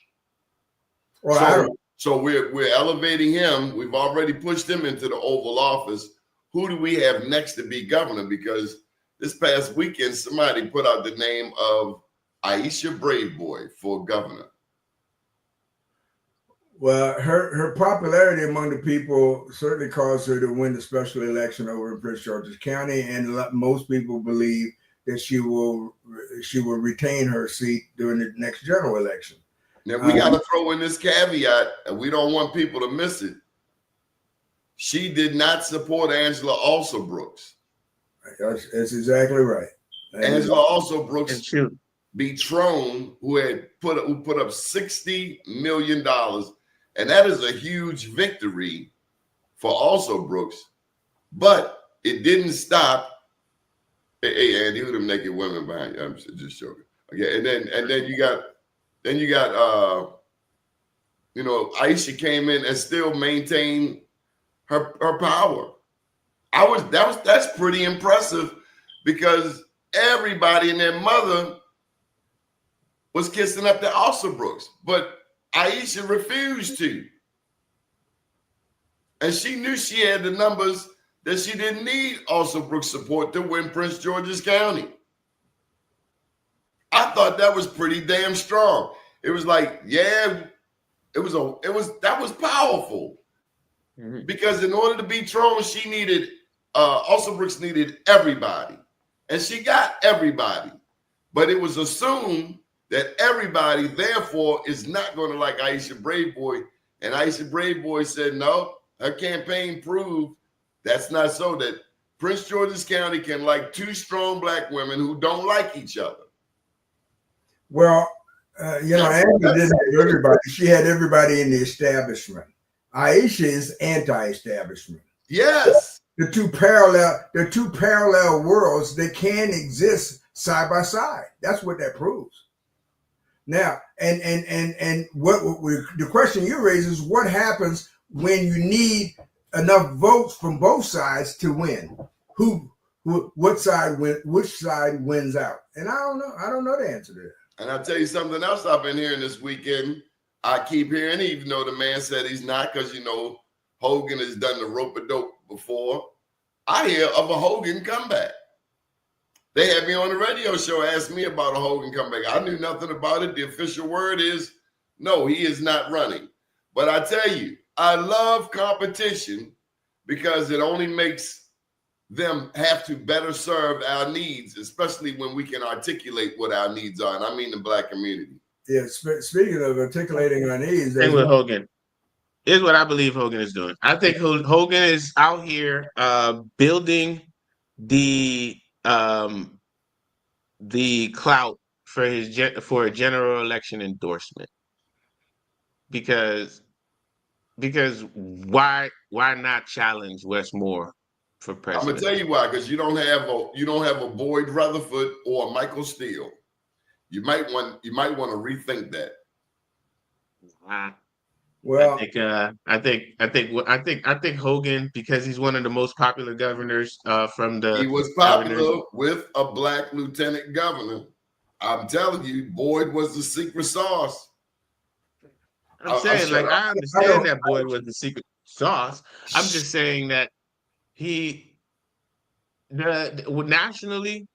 Well,
so we're elevating him. We've already pushed him into the Oval Office. Who do we have next to be governor? Because this past weekend, somebody put out the name of Aisha Braveboy for governor.
Well, her popularity among the people certainly caused her to win the special election over in Prince George's County, and most people believe that she will retain her seat during the next general election.
Now, we got to throw in this caveat, and we don't want people to miss it. She did not support Angela Alsobrooks.
That's exactly right.
Angela Alsobrooks beat Trone, who put up $60 million. And that is a huge victory for Alsobrooks. But it didn't stop. Hey, Andy, who them naked women behind you? I'm just joking. Okay, and then you got Aisha came in and still maintained her power. That's pretty impressive, because everybody and their mother was kissing up to Alsobrooks, but Aisha refused to. And she knew she had the numbers that she didn't need Alsobrooks' support to win Prince George's County. I thought that was pretty damn strong. It was like, yeah, that was powerful. Mm-hmm. Because in order to beat Trone, she needed Alsobrooks needed everybody. And she got everybody. But it was assumed that everybody, therefore, is not going to like Aisha Braveboy. And Aisha Braveboy said, no, her campaign proved that's not so, that Prince George's County can like two strong black women who don't like each other.
Well, Angela didn't have everybody. She had everybody in the establishment. Aisha is anti-establishment.
Yes.
The two parallel worlds, they can exist side by side. That's what that proves. Now, and what the question you raise is, what happens when you need enough votes from both sides to win? Which side wins out? And I don't know. I don't know the answer to that.
And I'll tell you something else I've been hearing this weekend. I keep hearing, even though the man said he's not, because Hogan has done the rope-a-dope before. I hear of a Hogan comeback. They had me on the radio show, asked me about a Hogan comeback. I knew nothing about it. The official word is, no, he is not running. But I tell you, I love competition, because it only makes them have to better serve our needs, especially when we can articulate what our needs are. And I mean the black community.
Yeah, speaking of articulating our needs.
Thing with Hogan. Here's what I believe Hogan is doing. I think Hogan is out here building the clout for a general election endorsement, because why not challenge Westmore for president?
I'm gonna tell you why, because you don't have a Boyd Rutherford or a Michael Steele. You might want to rethink that.
Well,
I
think Hogan, because he's one of the most popular governors from the.
He was popular with a black lieutenant governor. I'm telling you, Boyd was the secret sauce.
I'm saying, I understand that Boyd was the secret sauce. I'm just saying that nationally,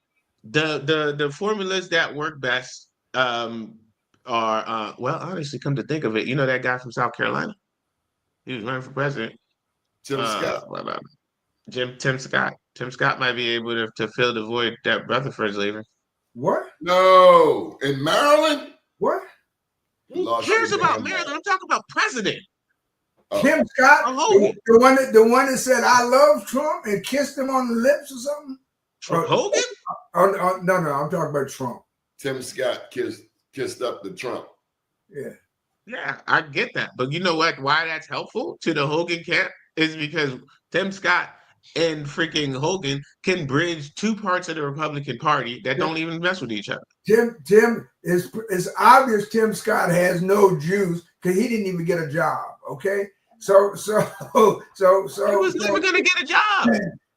the formulas that work best are honestly, come to think of it, that guy from South Carolina, he was running for president.
Tim Scott.
Tim Scott. Tim Scott might be able to fill the void that Rutherford's leaving.
What?
No, in Maryland.
What?
Who cares about Maryland? I'm talking about president.
Tim Scott, the one that said "I love Trump" and kissed him on the lips or something.
Hogan?
No, I'm talking about Trump.
Tim Scott kissed up the Trump.
Yeah, I get that, but you know what? Why that's helpful to the Hogan camp is because Tim Scott and freaking Hogan can bridge two parts of the Republican Party that don't even mess with each other.
Tim it's obvious Tim Scott has no juice because he didn't even get a job. Okay, so
He was never gonna get a job.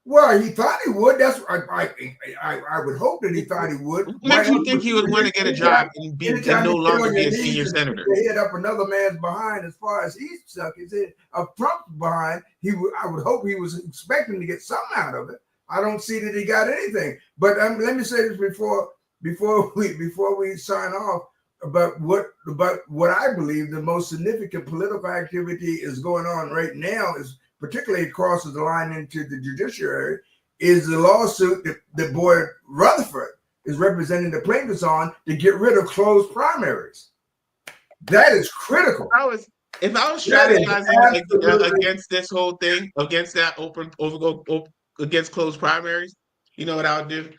Well, he thought he would. That's I would hope that he thought he would.
What makes you think he would want to get a job and no longer be a senior senator?
Head up another man's behind as far as he stuck his head of Trump's behind. I would hope he was expecting to get something out of it. I don't see that he got anything. But let me say this before we sign off about what I believe the most significant political activity is going on right now is, particularly crosses the line into the judiciary, is the lawsuit that Boyd Rutherford is representing the plaintiffs on to get rid of closed primaries. That is critical.
If I was strategizing against this whole thing, against that against closed primaries, you know what I would do?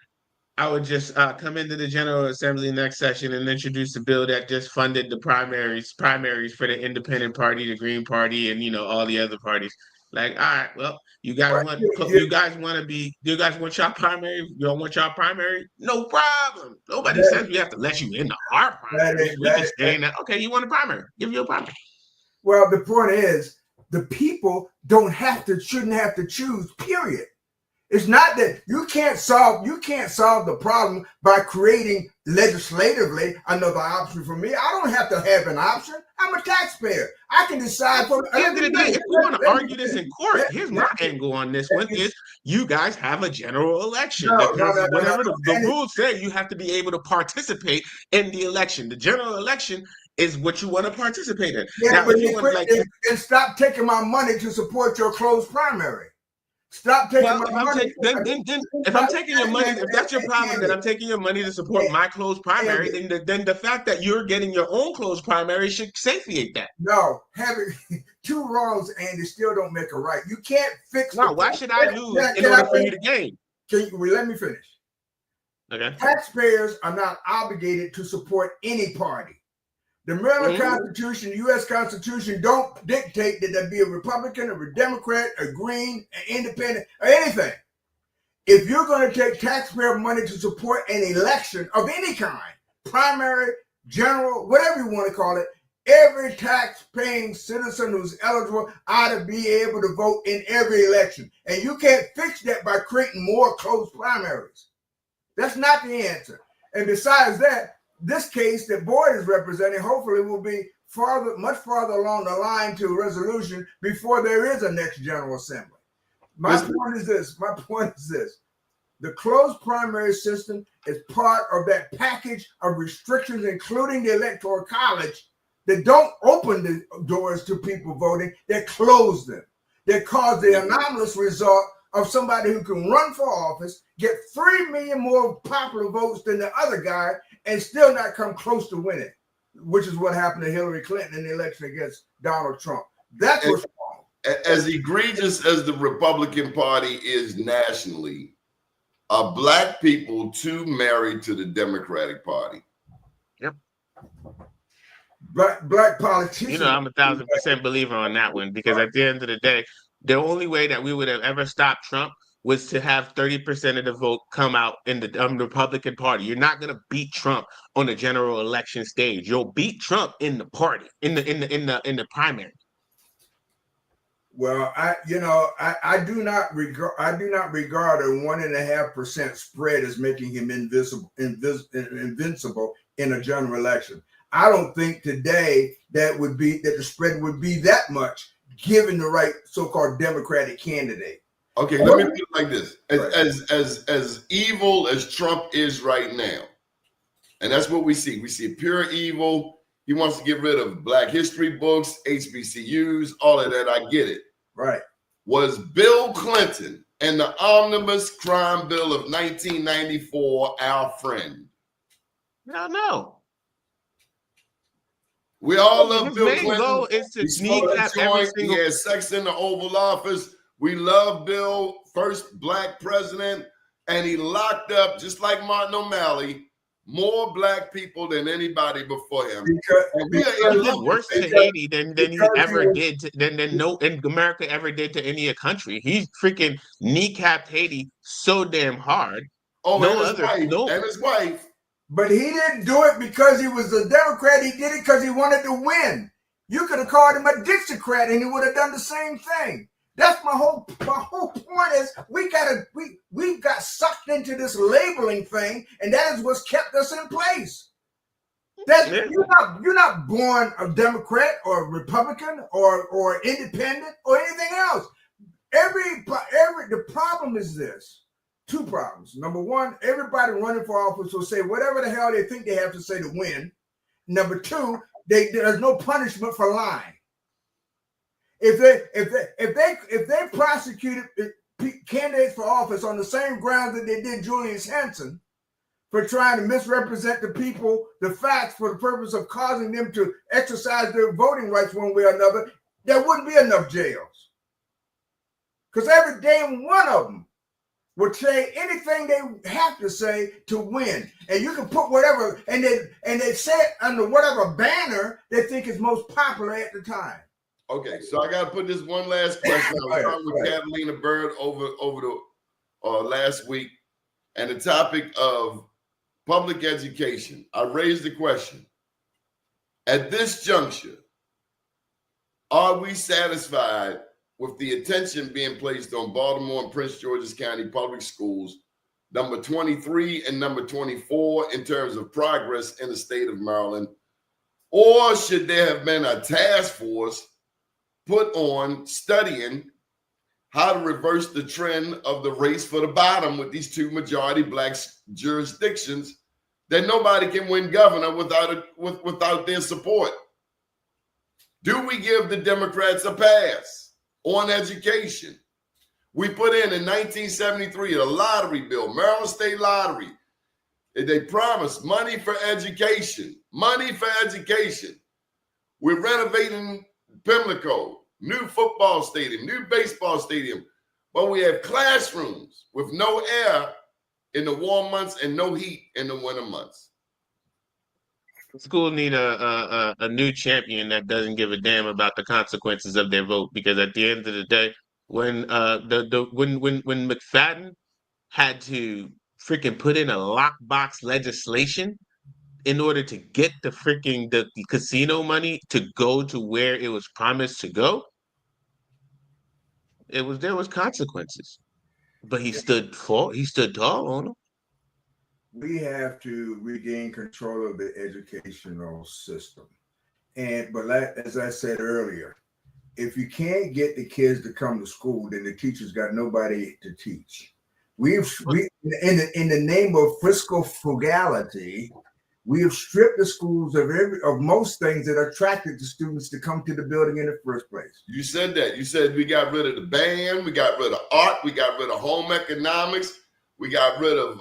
I would just come into the General Assembly next session and introduce a bill that just funded the primaries for the Independent Party, the Green Party, and all the other parties. Like, all right, well, you guys want y'all primary? You don't want y'all primary? No problem. Nobody says we have to let you into our primary. We just saying that, okay, you want a primary? Give you a primary.
Well, the point is, the people shouldn't have to choose, period. It's not that you can't solve the problem by creating legislatively another option for me. I don't have to have an option. I'm a taxpayer. I can decide for
at the end of the day. If we want to argue this in court, here's my angle on this one: is you guys have a general election because whatever the rules say, you have to be able to participate in the election. The general election is what you want to participate in.
Yeah, now, and stop taking my money to support your closed primary. Stop taking my money.
If I'm taking your money, if that's your problem, that I'm taking your money to support my closed primary, then the fact that you're getting your own closed primary should satiate that.
No, having two wrongs, Andy, still don't make a right. You can't fix.
No, why should I lose in order for you to gain?
Let me finish.
Okay.
Taxpayers are not obligated to support any party. The Maryland Constitution, the U.S. Constitution don't dictate that there be a Republican, a Democrat, a Green, an Independent, or anything. If you're going to take taxpayer money to support an election of any kind, primary, general, whatever you want to call it, every tax-paying citizen who's eligible ought to be able to vote in every election. And you can't fix that by creating more closed primaries. That's not the answer. And besides that, this case that Boyd is representing hopefully will be much farther along the line to resolution before there is a next General Assembly. My point is this. The closed primary system is part of that package of restrictions, including the Electoral College, that don't open the doors to people voting, that close them, that cause the anomalous result of somebody who can run for office, get 3 million more popular votes than the other guy, and still not come close to winning, which is what happened to Hillary Clinton in the election against Donald Trump. That's what's wrong.
As egregious as the Republican Party is nationally, are Black people too married to the Democratic Party?
Yep.
Black politicians.
I'm 1,000% believer on that one, because at the end of the day, the only way that we would have ever stopped Trump was to have 30% of the vote come out in the Republican Party. You're not going to beat Trump on the general election stage. You'll beat Trump in the party, in the primary.
Well, I do not regard a 1.5% spread as making him invincible in a general election. I don't think today that the spread would be that much given the right so-called Democratic candidate.
Okay, let me put it like this. As evil as Trump is right now, and that's what we see. We see pure evil. He wants to get rid of Black history books, HBCUs, all of that. I get it.
Right.
Was Bill Clinton and the Omnibus Crime Bill of 1994 our friend?
No.
We all love Bill Clinton.
His main goal is to sneak up every single.
He had sex in the Oval Office. We love Bill, first Black president, and he locked up, just like Martin O'Malley, more Black people than anybody before him.
Because he did worse to Haiti than he ever did, than America ever did to any country. He freaking kneecapped Haiti so damn hard.
And his wife.
But he didn't do it because he was a Democrat. He did it because he wanted to win. You could have called him a Dixiecrat and he would have done the same thing. That's my whole point is we got sucked into this labeling thing, and that is what's kept us in place. You're not born a Democrat or a Republican or independent or anything else. The problem is this. Two problems. Number one, everybody running for office will say whatever the hell they think they have to say to win. Number two, there's no punishment for lying. If they prosecuted candidates for office on the same grounds that they did Julius Henson for trying to misrepresent the people, the facts for the purpose of causing them to exercise their voting rights one way or another, there wouldn't be enough jails. Because every damn one of them would say anything they have to say to win. And you can put whatever, and they say it under whatever banner they think is most popular at the time.
Okay, so I got to put this one last question. I was talking with Catalina Bird over the last week, and the topic of public education. I raised the question. At this juncture, are we satisfied with the attention being placed on Baltimore and Prince George's County public schools, number 23 and number 24 in terms of progress in the state of Maryland? Or should there have been a task force put on studying how to reverse the trend of the race for the bottom with these two majority black jurisdictions that nobody can win governor without their support? Do we give the Democrats a pass on education? We put in 1973 a lottery bill, Maryland State Lottery. They promised money for education, money for education. We're renovating Pimlico, new football stadium, new baseball stadium, but we have classrooms with no air in the warm months and no heat in the winter months.
School need a new champion that doesn't give a damn about the consequences of their vote, because at the end of the day, when when McFadden had to freaking put in a lockbox legislation in order to get the casino money to go to where it was promised to go, there was consequences. But he stood tall on them.
We have to regain control of the educational system. But as I said earlier, if you can't get the kids to come to school, then the teachers got nobody to teach. In the name of fiscal frugality, we have stripped the schools of most things that attracted the students to come to the building in the first place.
You said that. You said we got rid of the band, we got rid of art, we got rid of home economics, we got rid of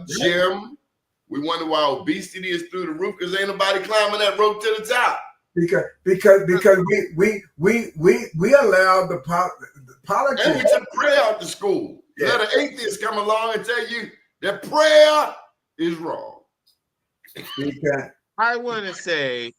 gym. We wonder why obesity is through the roof, because ain't nobody climbing that rope to the top.
Because we allowed the politics.
And we took prayer out to school. Yeah. Let an atheist come along and tell you that prayer is wrong.
I want to say,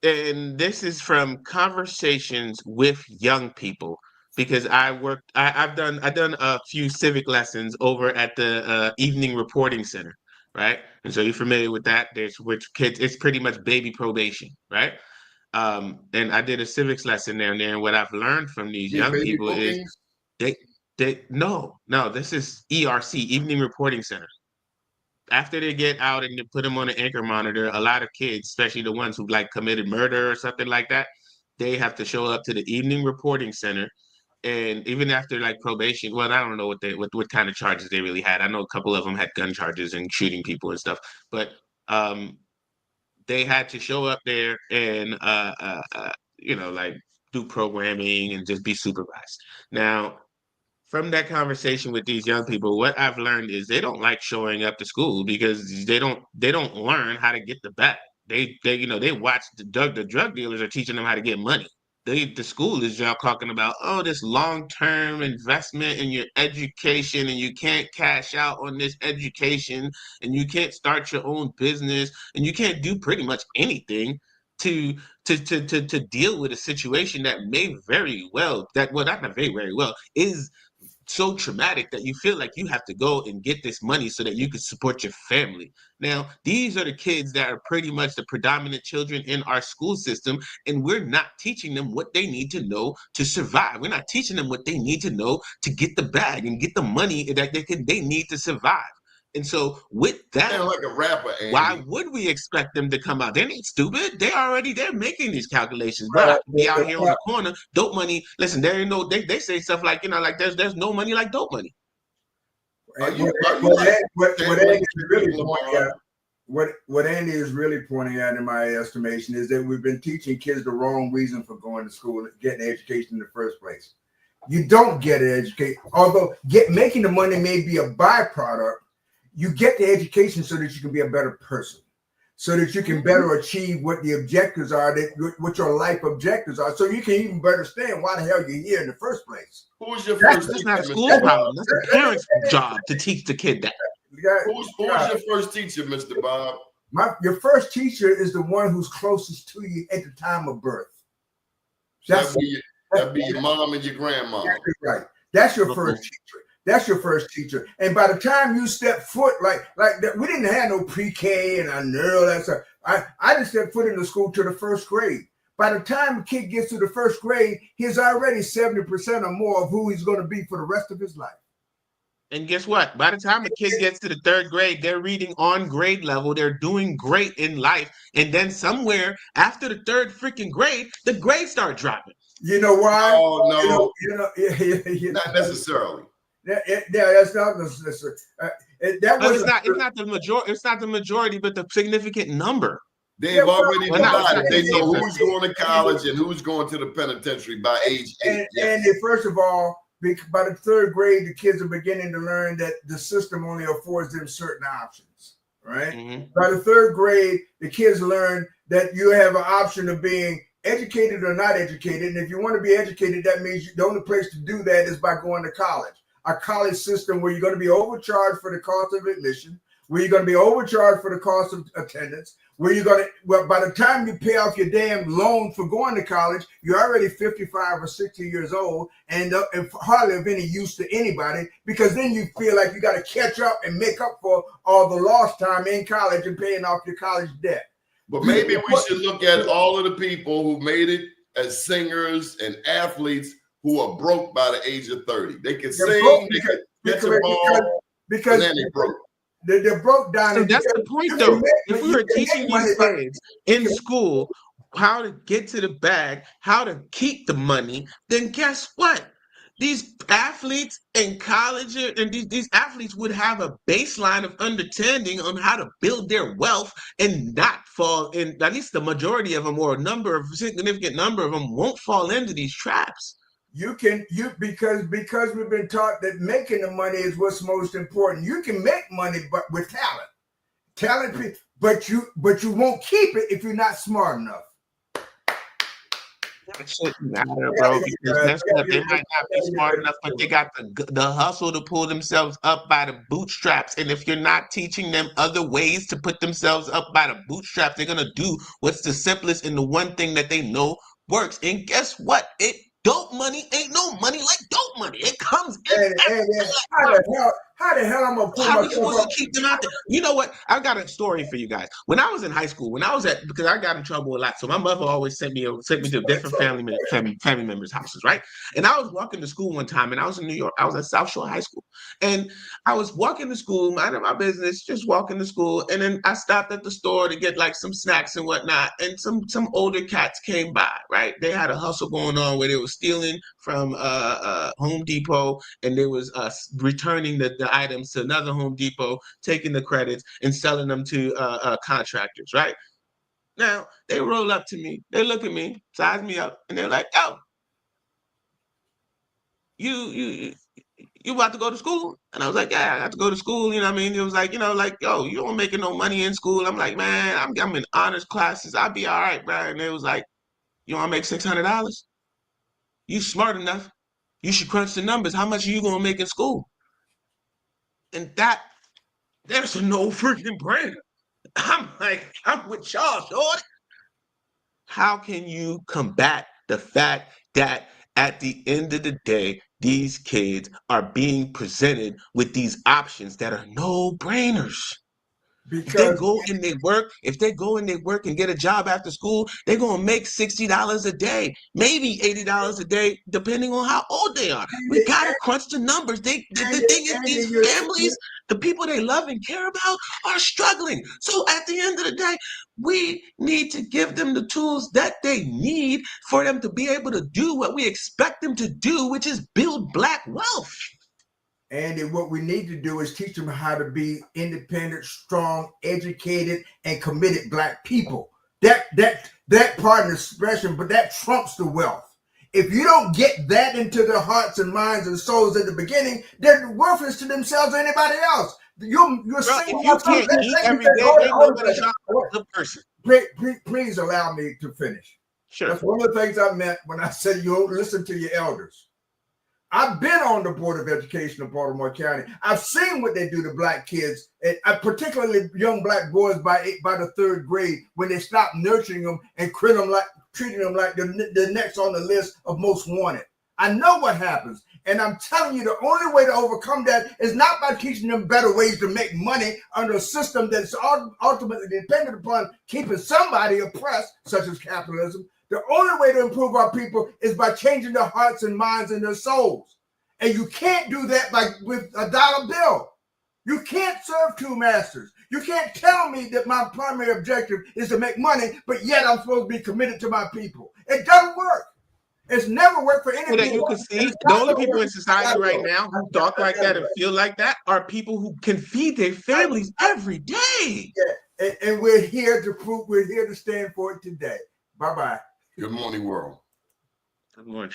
and this is from conversations with young people, because I've done a few civic lessons over at the Evening Reporting Center, right? And so you're familiar with that. There's which kids, it's pretty much baby probation, right? And I did a civics lesson down there, and what I've learned from these young people is this is ERC, Evening Reporting Center. After they get out and they put them on an anchor monitor, a lot of kids, especially the ones who like committed murder or something like that, they have to show up to the Evening Reporting Center. And even after like probation, well, I don't know what kind of charges they really had. I know a couple of them had gun charges and shooting people and stuff, but they had to show up there and like do programming and just be supervised. Now, from that conversation with these young people, what I've learned is they don't like showing up to school because they don't learn how to get the bag. They watch the drug dealers are teaching them how to get money. The school is y'all talking about, oh, this long-term investment in your education, and you can't cash out on this education, and you can't start your own business, and you can't do pretty much anything to deal with a situation that may very well, not very, very well, is so traumatic that you feel like you have to go and get this money so that you can support your family. Now, these are the kids that are pretty much the predominant children in our school system, and we're not teaching them what they need to know to survive. We're not teaching them what they need to know to get the bag and get the money that they need to survive. And so with that,
Sound like a rapper, Andy.
why would we expect them to come out? They're not stupid. They're making these calculations. Bro, I could be out here on the corner, dope money. Listen, there ain't no they say stuff like, like there's no money like dope money.
What Andy is really pointing out, in my estimation, is that we've been teaching kids the wrong reason for going to school and getting an education in the first place. You don't get an education, although making the money may be a byproduct. You get the education so that you can be a better person, so that you can better achieve what the objectives are, what your life objectives are, so you can even better understand why the hell you're here in the first place.
Who was your first
That's
teacher?
not a school problem. That's the parents' job to teach the kid that.
Who was your first teacher, Mr. Bob?
Your first teacher is the one who's closest to you at the time of birth.
That'd be your mom and your grandma.
Exactly right. That's your first teacher. That's your first teacher. And by the time you step foot, like that, we didn't have no pre-K and I know that stuff. I just stepped foot in the school to the first grade. By the time a kid gets to the first grade, he's already 70% or more of who he's going to be for the rest of his life.
And guess what? By the time a kid gets to the third grade, they're reading on grade level. They're doing great in life. And then somewhere after the third freaking grade, the grades start dropping.
You know why?
Oh, no.
Not
necessarily.
That's not necessary.
It's not the majority. It's not the majority, but the significant number.
They've already divided. They know who's going to college and who's going to the penitentiary by age 8.
And first of all, by the third grade, the kids are beginning to learn that the system only affords them certain options. Right? Mm-hmm. By the third grade, the kids learn that you have an option of being educated or not educated. And if you want to be educated, that means the only place to do that is by going to college. A college system where you're going to be overcharged for the cost of admission, where you're going to be overcharged for the cost of attendance, where you're going to, by the time you pay off your damn loan for going to college, you're already 55 or 60 years old and hardly of any use to anybody, because then you feel like you got to catch up and make up for all the lost time in college and paying off your college debt.
But maybe we should look at all of the people who made it as singers and athletes who are broke by the age of 30. They can sing, they can catch a ball, and then they broke.
They're broke down.
So that's the point, though. If we were teaching these kids in school how to get to the bag, how to keep the money, then guess what? These athletes in college and these athletes would have a baseline of understanding on how to build their wealth and not fall in. At least the majority of them, or a significant number of them, won't fall into these traps.
Because we've been taught that making the money is what's most important. You can make money, but with talent, but you won't keep it if you're not smart enough.
That shouldn't matter, bro, because that's what they might not be smart enough, but they got the hustle to pull themselves up by the bootstraps. And if you're not teaching them other ways to put themselves up by the bootstraps, they're gonna do what's the simplest and the one thing that they know works. And guess what? Dope money ain't no money like dope money. It comes in.
How the hell I'm gonna pull
How are we supposed to keep them out there? You know what? I got a story for you guys. When I was in high school, because I got in trouble a lot, so my mother always sent me to different family members' houses, right? And I was walking to school one time, and I was in New York. I was at South Shore High School, and I was walking to school, minding my business, just walking to school, and then I stopped at the store to get like some snacks and whatnot, and some older cats came by, right? They had a hustle going on where they were stealing from Home Depot, and they was returning the items to another Home Depot, taking the credits and selling them to contractors, right? Now, they roll up to me, they look at me, size me up, and they're like, "Oh, you about to go to school?" And I was like, "Yeah, I got to go to school." You know what I mean? It was like, "Yo, you don't making no money in school." I'm like, "Man, I'm in honors classes. I'll be all right, bro." And it was like, "You want to make $600? You smart enough. You should crunch the numbers. How much are you going to make in school?" And there's no freaking brainer. I'm like, I'm with y'all, shorty. How can you combat the fact that at the end of the day, these kids are being presented with these options that are no-brainers. If they
Because
go and they work, and get a job after school, they're gonna make $60 a day, maybe $80 a day, depending on how old they are. We gotta crunch the numbers. The thing is, these families, the people they love and care about, are struggling. So at the end of the day, we need to give them the tools that they need for them to be able to do what we expect them to do, which is build Black wealth.
And what we need to do is teach them how to be independent, strong, educated, and committed Black people. That part of the expression, but that trumps the wealth. If you don't get that into their hearts and minds and souls at the beginning, they're worthless to themselves or anybody else. You're
If you can't eat every day, ain't nobody trying to be a good person.
Please allow me to finish.
Sure.
That's one of the things I meant when I said you listen to your elders. I've been on the Board of Education of Baltimore County. I've seen what they do to Black kids, and particularly young Black boys by the third grade, when they stop nurturing them and treating them like the next on the list of most wanted. I know what happens, and I'm telling you, the only way to overcome that is not by teaching them better ways to make money under a system that's ultimately dependent upon keeping somebody oppressed, such as capitalism. The only way to improve our people is by changing their hearts and minds and their souls. And you can't do that with a dollar bill. You can't serve two masters. You can't tell me that my primary objective is to make money, but yet I'm supposed to be committed to my people. It doesn't work. It's never worked for any
So that
people.
you can see, the only people in society right now who talk like that and feel like that are people who can feed their families every day.
Yeah. And we're here to prove, we're here to stand for it today. Bye-bye.
Good morning, world.
Good morning.